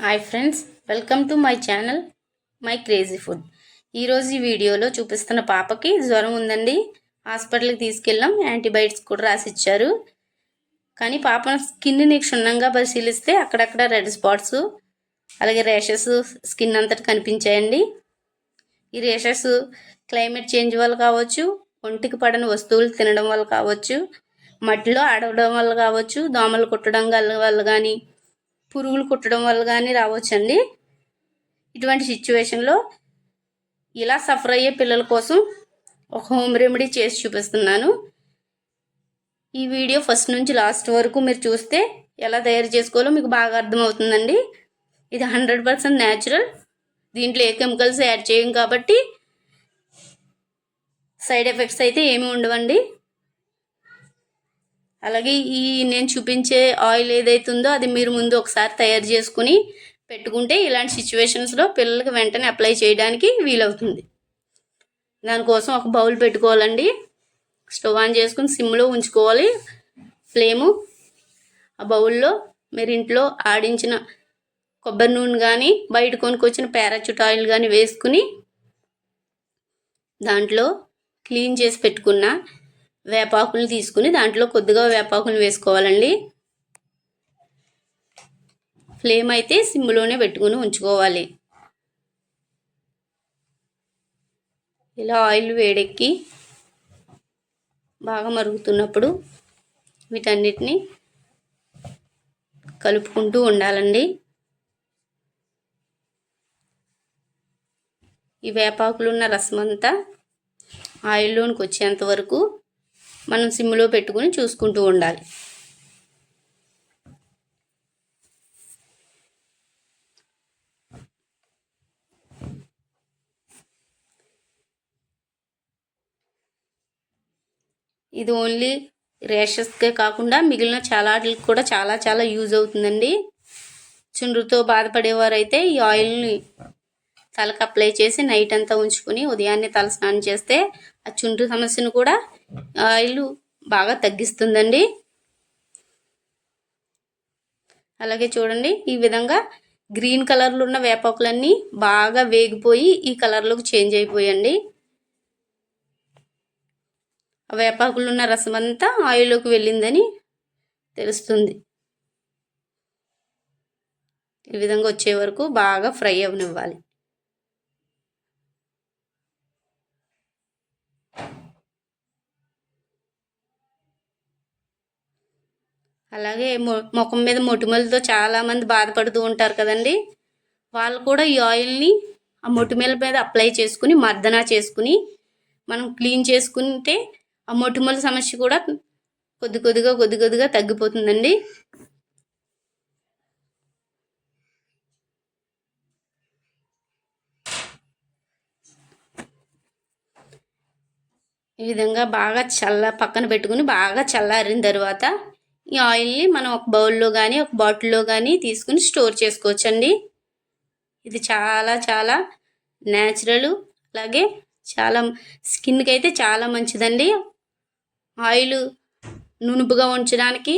Hi friends, welcome to my channel my crazy food. ఈరోజు ఈ వీడియోలో చూపిస్తున్న పాపకి జ్వరం ఉందండి. హాస్పిటల్కి తీసుకెళ్ళాం, యాంటీబయాటిక్స్ కూడా రాసిచ్చారు. కానీ పాప స్కిన్ని క్షుణ్ణంగా పరిశీలిస్తే అక్కడక్కడ రెడ్ స్పాట్స్, అలాగే ర్యాషెస్ స్కిన్ అంతటి కనిపించాయండి. ఈ ర్యాషెస్ క్లైమేట్ చేంజ్ వల్ల కావచ్చు, ఒంటికి పడని వస్తువులు తినడం వల్ల కావచ్చు, మట్టిలో ఆడవడం వల్ల కావచ్చు, దోమలు కుట్టడం వల్ల కానీ, పురుగులు కుట్టడం వల్ల కానీ రావచ్చండి. ఇటువంటి సిచ్యువేషన్లో ఇలా సఫర్ అయ్యే పిల్లల కోసం ఒక హోమ్ రెమెడీ చేసి చూపిస్తున్నాను. ఈ వీడియో ఫస్ట్ నుంచి లాస్ట్ వరకు మీరు చూస్తే ఎలా తయారు చేసుకోవాలో మీకు బాగా అర్థమవుతుందండి. ఇది 100% న్యాచురల్, దీంట్లో ఏ కెమికల్స్ యాడ్ చేయం కాబట్టి సైడ్ ఎఫెక్ట్స్ అయితే ఏమీ ఉండవండి. అలాగే ఈ నేను చూపించే ఆయిల్ ఏదైతే ఉందో అది మీరు ముందు ఒకసారి తయారు చేసుకుని పెట్టుకుంటే ఇలాంటి సిచ్యువేషన్స్లో పిల్లలకి వెంటనే అప్లై చేయడానికి వీలవుతుంది. దానికోసం ఒక బౌల్ పెట్టుకోవాలండి. స్టవ్ ఆన్ చేసుకుని సిమ్లో ఉంచుకోవాలి ఫ్లేము. ఆ బౌల్లో మీరు ఇంట్లో ఆడించిన కొబ్బరి నూనె కానీ బయట కొనుక్కొచ్చిన పారాచూట్ ఆయిల్ కానీ వేసుకుని దాంట్లో క్లీన్ చేసి పెట్టుకున్న వేపాకులు తీసుకుని దాంట్లో కొద్దిగా వేపాకులు వేసుకోవాలండి. ఫ్లేమ్ అయితే సిమ్లోనే పెట్టుకుని ఉంచుకోవాలి. ఇలా ఆయిల్ వేడెక్కి బాగా మరుగుతున్నప్పుడు వీటన్నిటిని కలుపుకుంటూ ఉండాలండి. ఈ వేపాకులు ఉన్న రసం అంతా ఆయిల్లోనికి వచ్చేంత వరకు మనం సిమ్లో పెట్టుకుని చూసుకుంటూ ఉండాలి. ఇది ఓన్లీ ర్యాషెస్కే కాకుండా మిగిలిన చాలా వాటికి కూడా చాలా యూజ్ అవుతుందండి. చుండ్రుతో బాధపడేవారైతే ఈ ఆయిల్ని తలకు అప్లై చేసి నైట్ అంతా ఉంచుకుని ఉదయాన్నే తల స్నానం చేస్తే ఆ చుండ్రు సమస్యను కూడా ఆయిల్ బాగా తగ్గిస్తుందండి. అలాగే చూడండి, ఈ విధంగా గ్రీన్ కలర్లో ఉన్న వేపాకులన్నీ బాగా వేగిపోయి ఈ కలర్లోకి చేంజ్ అయిపోయండి. ఆ వేపాకులు ఉన్న రసం అంతా ఆయిల్లోకి వెళ్ళిందని తెలుస్తుంది. ఈ విధంగా వచ్చే వరకు బాగా ఫ్రై అవనివ్వాలి. అలాగే ముఖం మీద మొటిమలతో చాలామంది బాధపడుతూ ఉంటారు కదండి. వాళ్ళు కూడా ఈ ఆయిల్ని ఆ మొటిమల మీద అప్లై చేసుకుని మర్దన చేసుకుని మనం క్లీన్ చేసుకుంటే ఆ మొటిమల సమస్య కూడా కొద్దిగా తగ్గిపోతుందండి. ఈ విధంగా బాగా పక్కన పెట్టుకుని బాగా చల్లారిన తర్వాత ఈ ఆయిల్ని మనం ఒక బౌల్లో కానీ ఒక బాటిల్లో కానీ తీసుకుని స్టోర్ చేసుకోవచ్చండి. ఇది చాలా న్యాచురల్, అలాగే చాలా స్కిన్కి అయితే చాలా మంచిదండి. ఆయిల్ నునుపుగా ఉంచడానికి,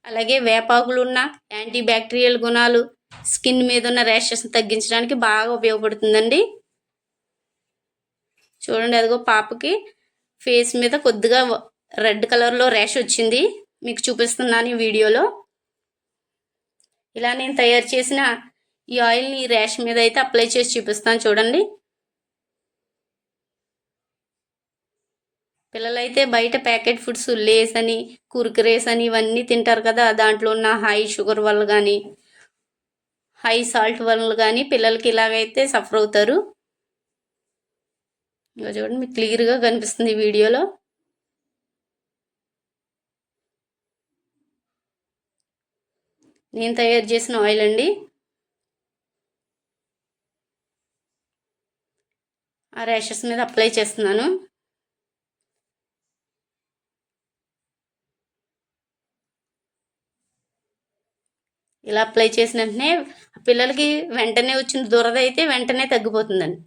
అలాగే వేపాకులు ఉన్న యాంటీ బ్యాక్టీరియల్ గుణాలు స్కిన్ మీద ఉన్న ర్యాషెస్ తగ్గించడానికి బాగా ఉపయోగపడుతుందండి. చూడండి, అదిగో పాపకి ఫేస్ మీద కొద్దిగా రెడ్ కలర్లో ర్యాష్ వచ్చింది, మీకు చూపిస్తున్నాను ఈ వీడియోలో. ఇలా నేను తయారు చేసిన ఈ ఆయిల్ని ఈ ర్యాష్ మీద అయితే అప్లై చేసి చూపిస్తాను చూడండి. పిల్లలైతే బయట ప్యాకెట్ ఫుడ్స్ లేస్ అని కుర్కురేస్ అని ఇవన్నీ తింటారు కదా, దాంట్లో ఉన్న హై షుగర్ వల్ల కానీ హై సాల్ట్ వల్ల కానీ పిల్లలకి ఇలాగైతే సఫర్ అవుతారు. ఇంకా చూడండి, మీకు క్లియర్గా కనిపిస్తుంది ఈ వీడియోలో. నేను తయారు చేసిన ఆయిల్ అండి. ఆ ర్యాషెస్ మీద అప్లై చేస్తున్నాను. ఇలా అప్లై చేసిన వెంటనే పిల్లలకి వెంటనే వచ్చిన దురద అయితే వెంటనే తగ్గిపోతుందండి.